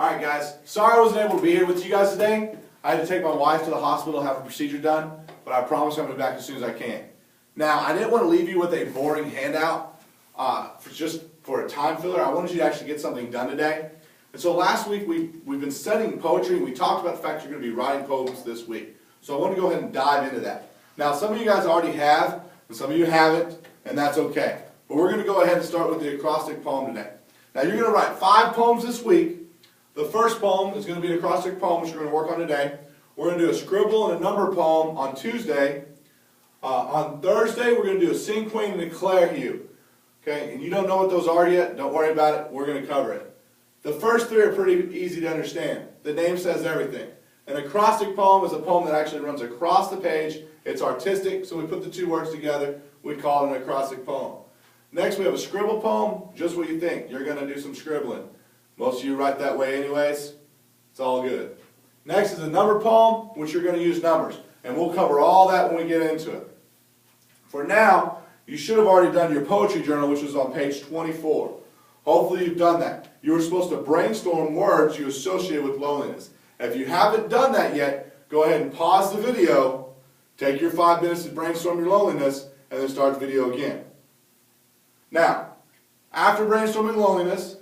Alright guys, sorry I wasn't able to be here with you guys today. I had to take my wife to the hospital to have a procedure done, but I promise I'm going to be back as soon as I can. Now, I didn't want to leave you with a boring handout for a time filler. I wanted you to actually get something done today. And so last week we've been studying poetry, and we talked about the fact you're going to be writing poems this week. So I want to go ahead and dive into that. Now, some of you guys already have, and some of you haven't, and that's okay. But we're going to go ahead and start with the acrostic poem today. Now, you're going to write 5 poems this week. The first poem is going to be an acrostic poem, which we're going to work on today. We're going to do a scribble and a number poem on Tuesday. On Thursday, we're going to do a sing queen and a clair hue. Okay, and you don't know what those are yet, don't worry about it, we're going to cover it. The first 3 are pretty easy to understand. The name says everything. An acrostic poem is a poem that actually runs across the page. It's artistic, so we put the 2 words together. We call it an acrostic poem. Next, we have a scribble poem, just what you think. You're going to do some scribbling. Most of you write that way anyways. It's all good. Next is a number poem, which you're going to use numbers. And we'll cover all that when we get into it. For now, you should have already done your poetry journal, which was on page 24. Hopefully you've done that. You were supposed to brainstorm words you associate with loneliness. If you haven't done that yet, go ahead and pause the video, take your 5 minutes to brainstorm your loneliness, and then start the video again. Now, after brainstorming loneliness,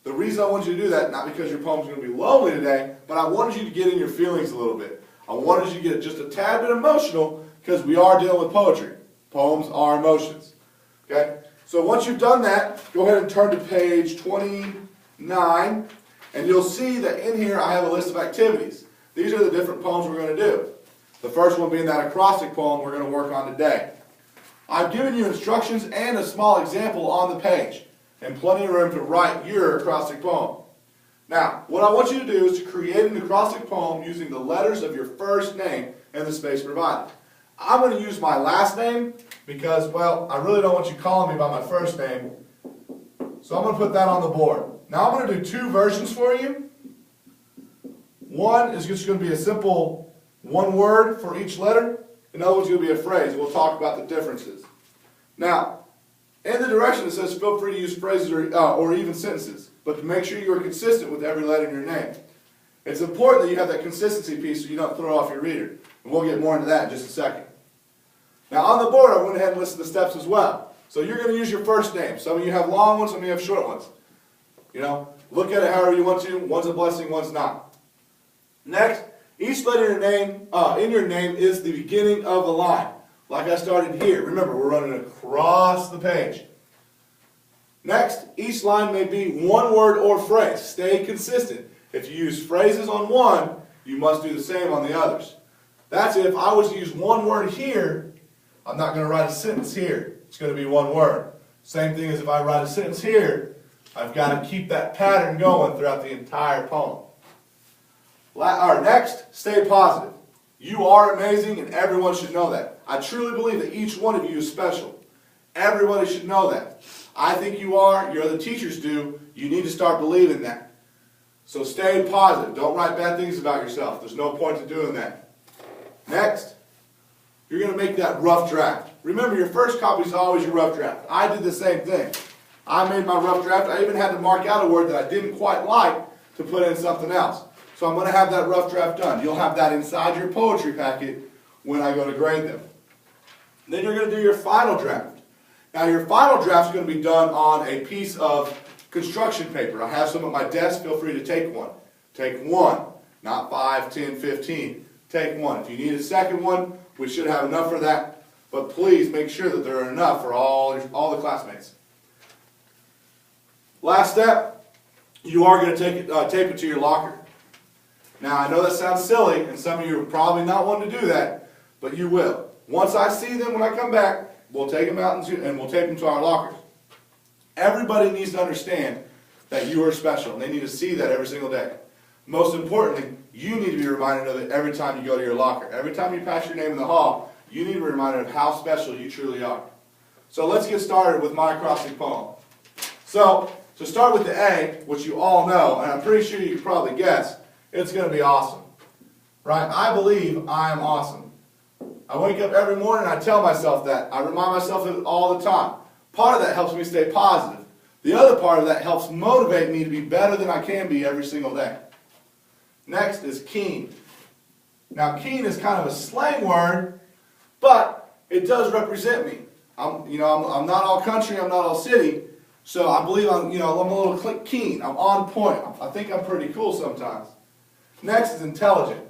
the reason I want you to do that, not because your poem's going to be lonely today, but I wanted you to get in your feelings a little bit. I wanted you to get just a tad bit emotional, because we are dealing with poetry. Poems are emotions. Okay? So once you've done that, go ahead and turn to page 29, and you'll see that in here I have a list of activities. These are the different poems we're going to do. The first one being that acrostic poem we're going to work on today. I've given you instructions and a small example on the page, and plenty of room to write your acrostic poem. Now, what I want you to do is to create an acrostic poem using the letters of your first name and the space provided. I'm going to use my last name because, well, I really don't want you calling me by my first name. So I'm going to put that on the board. Now I'm going to do 2 versions for you. One is just going to be a simple 1 word for each letter. Another one's going to be a phrase. We'll talk about the differences. Now, in the direction it says feel free to use phrases or even sentences, but to make sure you are consistent with every letter in your name. It's important that you have that consistency piece so you don't throw off your reader. And we'll get more into that in just a second. Now on the board I went ahead and listed the steps as well. So you're going to use your first name. Some of you have long ones, some of you have short ones. You know, look at it however you want to. One's a blessing, one's not. Next, each letter in your name is the beginning of a line. Like I started here. Remember, we're running across the page. Next, each line may be 1 word or phrase. Stay consistent. If you use phrases on one, you must do the same on the others. That's if I was to use 1 word here, I'm not going to write a sentence here. It's going to be 1 word. Same thing as if I write a sentence here, I've got to keep that pattern going throughout the entire poem. Next, stay positive. You are amazing and everyone should know that. I truly believe that each one of you is special. Everybody should know that. I think you are, your other teachers do. You need to start believing that. So stay positive. Don't write bad things about yourself. There's no point to doing that. Next, you're going to make that rough draft. Remember, your first copy is always your rough draft. I did the same thing. I made my rough draft. I even had to mark out a word that I didn't quite like to put in something else. So I'm going to have that rough draft done. You'll have that inside your poetry packet when I go to grade them. Then you're going to do your final draft. Now your final draft is going to be done on a piece of construction paper. I have some at my desk. Feel free to take one. Take 1, not 5, 10, 15. Take 1. If you need a second one, we should have enough for that. But please make sure that there are enough for all the classmates. Last step, you are going to tape it to your locker. Now I know that sounds silly, and some of you are probably not wanting to do that, but you will. Once I see them when I come back, we'll take them out and we'll tape them to our lockers. Everybody needs to understand that you are special, and they need to see that every single day. Most importantly, you need to be reminded of it every time you go to your locker. Every time you pass your name in the hall, you need to be reminded of how special you truly are. So let's get started with my acrostic poem. So, to start with the A, which you all know, and I'm pretty sure you could probably guess, it's going to be awesome. Right? I believe I am awesome. I wake up every morning and I tell myself that. I remind myself of it all the time. Part of that helps me stay positive. The other part of that helps motivate me to be better than I can be every single day. Next is keen. Now keen is kind of a slang word, but it does represent me. I'm not all country, I'm not all city, so I believe I'm a little keen. I'm on point. I think I'm pretty cool sometimes. Next is intelligent.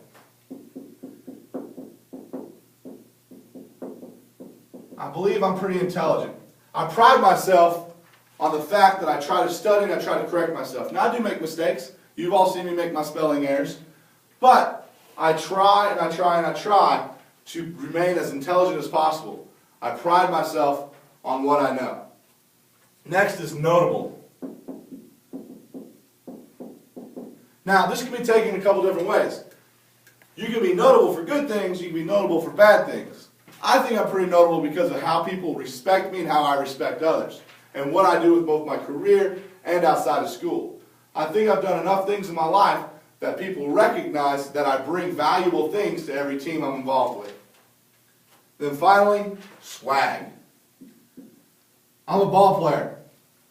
I believe I'm pretty intelligent. I pride myself on the fact that I try to study and I try to correct myself. Now I do make mistakes. You've all seen me make my spelling errors. But I try and I try and I try to remain as intelligent as possible. I pride myself on what I know. Next is notable. Now this can be taken a couple different ways. You can be notable for good things, you can be notable for bad things. I think I'm pretty notable because of how people respect me and how I respect others, and what I do with both my career and outside of school. I think I've done enough things in my life that people recognize that I bring valuable things to every team I'm involved with. Then finally, swag. I'm a ball player.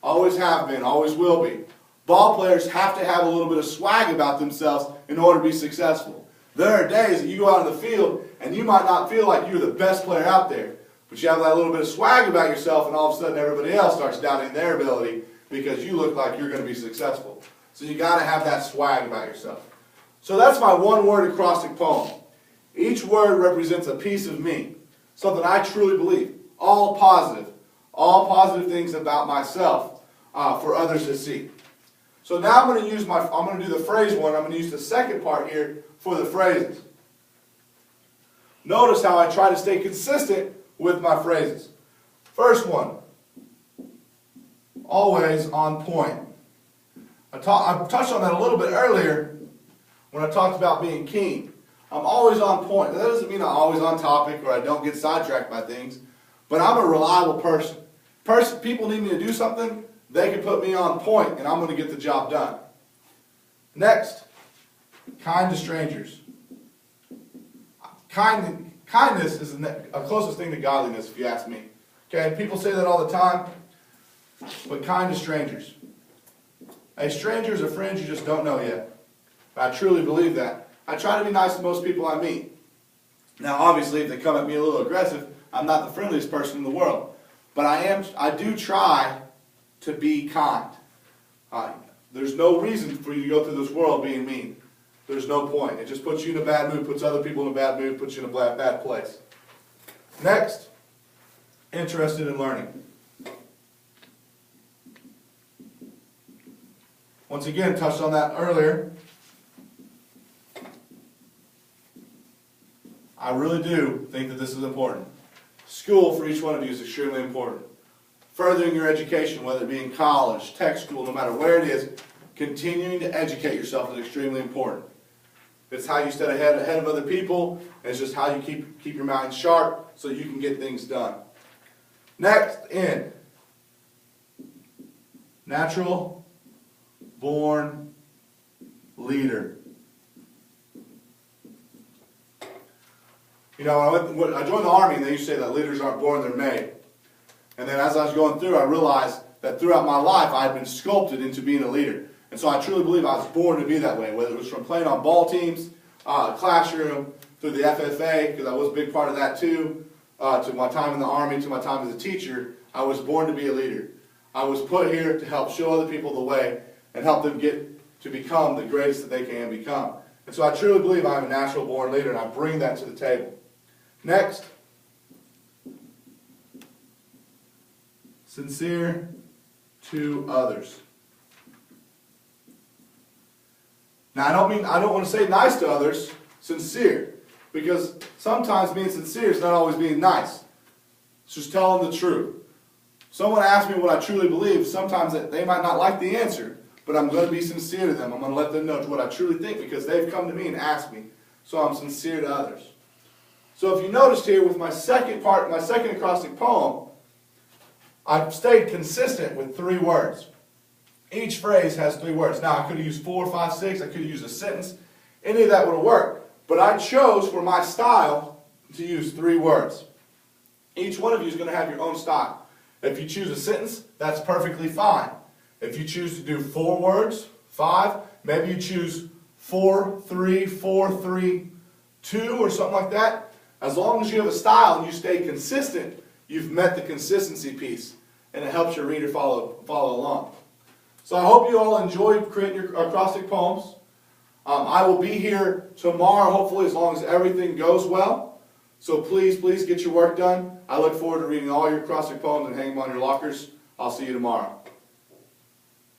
Always have been, always will be. Ball players have to have a little bit of swag about themselves in order to be successful. There are days that you go out on the field and you might not feel like you're the best player out there, but you have that little bit of swag about yourself, and all of a sudden everybody else starts doubting their ability because you look like you're going to be successful. So you got to have that swag about yourself. So that's my one-word acrostic poem. Each word represents a piece of me, something I truly believe, all positive things about myself for others to see. So now I'm going to do the phrase one. I'm going to use the second part here for the phrases. Notice how I try to stay consistent with my phrases. First one, always on point. I touched on that a little bit earlier when I talked about being keen. I'm always on point. That doesn't mean I'm always on topic or I don't get sidetracked by things, but I'm a reliable person. People need me to do something, they can put me on point and I'm going to get the job done. Next, kind to strangers. Kindness is the closest thing to godliness, if you ask me. Okay, people say that all the time, but kind to strangers. A stranger is a friend you just don't know yet. But I truly believe that. I try to be nice to most people I meet. Now, obviously, if they come at me a little aggressive, I'm not the friendliest person in the world. But I do try to be kind. There's no reason for you to go through this world being mean. There's no point. It just puts you in a bad mood, puts other people in a bad mood, puts you in a bad place. Next, interested in learning. Once again, touched on that earlier. I really do think that this is important. School for each one of you is extremely important. Furthering your education, whether it be in college, tech school, no matter where it is, continuing to educate yourself is extremely important. It's how you stay ahead of other people, and it's just how you keep your mind sharp so you can get things done. Next, in. Natural born leader. You know, when I joined the Army, and they used to say that leaders aren't born, they're made. And then as I was going through, I realized that throughout my life, I had been sculpted into being a leader. And so I truly believe I was born to be that way, whether it was from playing on ball teams, classroom, through the FFA, because I was a big part of that too, to my time in the Army, to my time as a teacher. I was born to be a leader. I was put here to help show other people the way and help them get to become the greatest that they can become. And so I truly believe I'm a natural born leader, and I bring that to the table. Next, sincere to others. Now I don't want to say nice to others, sincere, because sometimes being sincere is not always being nice. It's just telling the truth. Someone asks me what I truly believe, sometimes they might not like the answer, but I'm going to be sincere to them. I'm going to let them know what I truly think because they've come to me and asked me. So I'm sincere to others. So if you noticed here with my second acrostic poem, I've stayed consistent with 3 words. Each phrase has 3 words. Now I could have used 4, 5, 6, I could have used a sentence. Any of that would have worked. But I chose for my style to use 3 words. Each one of you is going to have your own style. If you choose a sentence, that's perfectly fine. If you choose to do 4 words, 5, maybe you choose 4-3-4-3-2 or something like that. As long as you have a style and you stay consistent, you've met the consistency piece, and it helps your reader follow along. So I hope you all enjoyed creating your acrostic poems. I will be here tomorrow, hopefully, as long as everything goes well. So please get your work done. I look forward to reading all your acrostic poems and hanging them on your lockers. I'll see you tomorrow.